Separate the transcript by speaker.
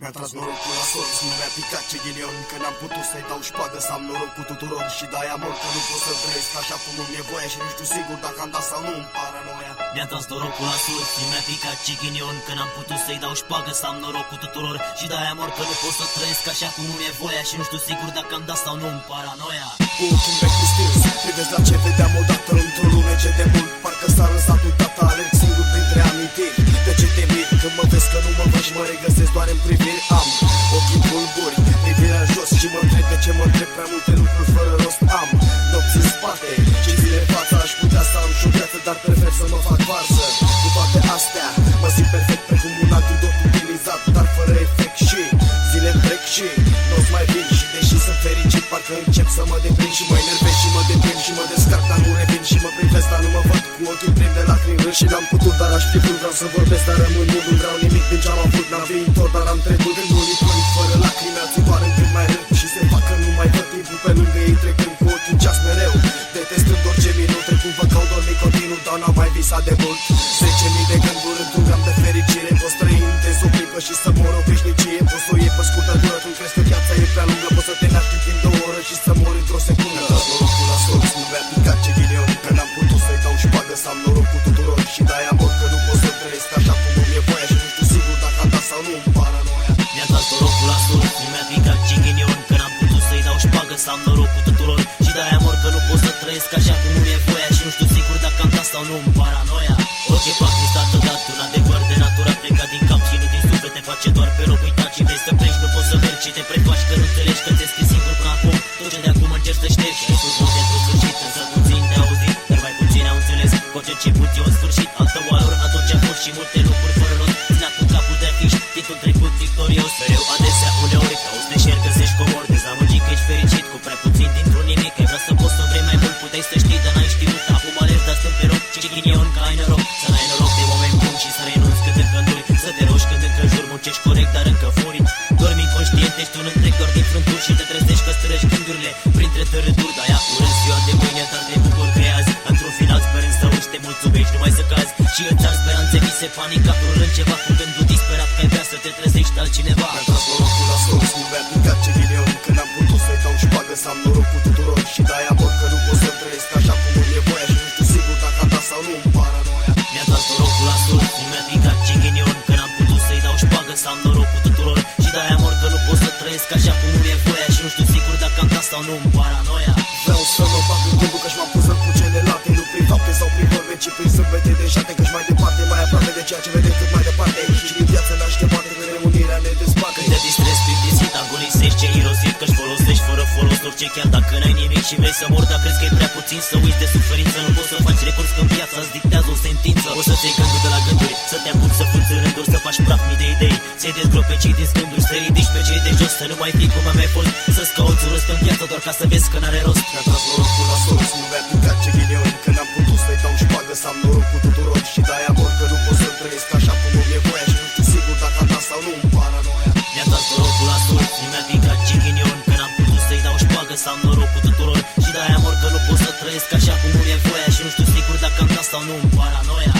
Speaker 1: Mi-a tras norocul la sorți, nu mi-a picat ce ghinion, că n-am putut să-i dau șpagă, să am noroc cu tuturor. Și de-aia mor că nu pot să trăiesc așa cum îmi e voia. Și nu știu sigur dacă am dat sau nu în paranoia.
Speaker 2: Mi-a tras norocul la sorți, nu mi-a picat ce ghinion, că n-am putut să-i dau șpagă, să am noroc cu tuturor. Și de-aia mor că nu pot să trăiesc așa cum îmi e voia. Și nu știu sigur dacă am dat sau nu în paranoia.
Speaker 1: Cu ochii vechi mistios, privesc la ce vedeam odată într-o lume ce de mult parcă s-a lăsat uitată. Alerg singur printre amintiri. De ce te mir când mă vezi că nu mă văd și mă regăsesc doar în priviri? Am ochii bulguri, privirea jos și mă întreb de ce mă întreb prea multe lucruri fără rost. Am nopți în spate și zile în fața. Aș putea să am și o viață, dar prefer să mă fac varză. Cu toate astea mă simt perfect precum un antidot utilizat, dar fără efect. Și zile trec și nu-ți mai vin. Și deși sunt fericit, parcă încep să mă deprind. Și mă enervez și mă deprim și mă descarc, dar nu revin. Și mă privesc, dar nu mă văd, cu ochii plini de lacrimi. Râs și n-am putut, dar aș fi vrut. Vreau să vorbesc, dar rămân mut. Nu vreau nimic din ce-am avut, n-am viitor, dar am trecut. Gândul-i plâng fără lacrimi, alții doar încât mai râd. Și se fac că nu mai văd timpul pe lângă ei trecând cu ochii în ceas mereu. Detestând orice minut, trecut vă caut dormit continuu, dar n-am mai visat de mult. 10.000 de gânduri într-un gram de fericire. Poți trăi intens o clipă și să mor o veșnicie. Poți să o iei pe scurtă dură, tu crezi că viața e prea lungă. Poți să te naști în timp de o oră și să mori într-o secundă. Mi-a dat norocul la sorți, nu mi-a picat ce ghinion, că n-am putut să-i dau șpagă, să am noroc cu tuturor. Și de-aia mor că nu pot să trăiesc așa cum îmi e voia. Și nu știu sigur dacă am dat sau nu în paranoia.
Speaker 2: Mi-a dat norocul la sorți, nu mi-a picat ce ghinion, că n-am putut să-i dau șpagă, să am noroc cu tuturor. Și de-aia mor că nu pot să trăiesc așa cum îmi e voia. Și nu știu sigur dacă am dat sau nu în paranoia. Orice fac mi s-a dat un adevăr de natură plecat din cap și nu din suflet. Te face doar pe loc uitat și vrei să pleci, nu poți să mergi și te prefaci că nu înțelegi că ți-ai scris singur până acum. Tot ce de acum încerci să ștergi și ai spus multe într-un sfârșit, însă puțin te auzit, dar mai puțin au înțeles că orice început e un sfârșit. Altă oară atunci a fost și multe lucruri fără rost. Ținea cu capul de fiș, titlul trecut victorios. Mereu adesea uneori cauți de șer, găsești comor, dezamăgit că ești fericit cu prea puțin dintr-un nimic. Ai vrea să poți să vrei mai mult, puteai să știi, dar n-ai știut. Acum alergi, dar stând pe rog, ce ghinion că ai noroc. Să n-ai noroc de oameni buni și să renunți când încă înduri. Să te rogi când încă jur, muncești corect, dar încă furi. Dormi inconștient, ești un întreg doar din frânturi și te trezești că străgi gândurile printre tărâturi. De-aia urâți ziua de mâine, dar te bucur că e azi. Într-un final sperând să uiți, te mulțumești, numai să cazi. Și îți ar speranțe, vise, panica, curând ceva cu gândul disperat că ai vrea să te trezești altcineva.
Speaker 1: Mi-a tras norocul la sorți, nu mi-a picat ce ghinion, că n-am putut să-i dau șpagă, să am noroc cu tuturor. Și de-aia mor că nu pot să trăiesc așa cum îmi e voia. Și nu știu sigur dacă am dat sau nu în paranoia.
Speaker 2: Mi-a dat norocul la sorți, nu mi-a picat ce ghinion, că n-am putut să-i dau șpagă, să am noroc cu tuturor. Și de-aia mor că nu pot să trăiesc așa cum îmi e voia. Și nu știu sigur dacă am dat sau nu în paranoia.
Speaker 1: Vreau să mă fac în gândul că-și m-am pus în cu cele late. Nu prin fapte sau prin vorbe, ci prin sâmbete de șate. Că-și mai departe, mai aproape de ceea ce vede cât mai departe. Și din viață n-aștept poate că reunirea ne desparte.
Speaker 2: Când te distrezi prin dizit, agonisești ce irosit, că-și folosești fără folos orice, chiar dacă n-ai nimic și vrei să mori. Dar crezi că e prea puțin să uiți de suferință. Nu poți să faci recurs când viața îți dictează o sentință. O să-ți iei gândul de la gânduri, să te apuci să fuți în rânduri, să faci praf mii de idei, să-i dezgropi pe cei din gânduri, să ridici pe cei de jos, să nu mai fii cum am mai fost, să-ți cauți un rost în viață doar ca să vezi că n-are rost.
Speaker 1: Mi-a tras norocul la sorți, nu mi-a picat ce ghinion, că n-am putut să-i dau șpagă, să am noroc cu tuturor. Și de-aia mor că nu pot să trăiesc așa cum îmi e voia. Și nu știu sigur dacă am dat sau nu în paranoia.
Speaker 2: Mi-a dat norocul la sorți, nu mi-a picat ce ghinion, că n-am putut să-i dau șpagă, să am noroc cu tuturor. Și de-aia mor că nu pot să trăiesc așa cum îmi e voia. Și nu știu sigur dacă am dat sau nu în paranoia.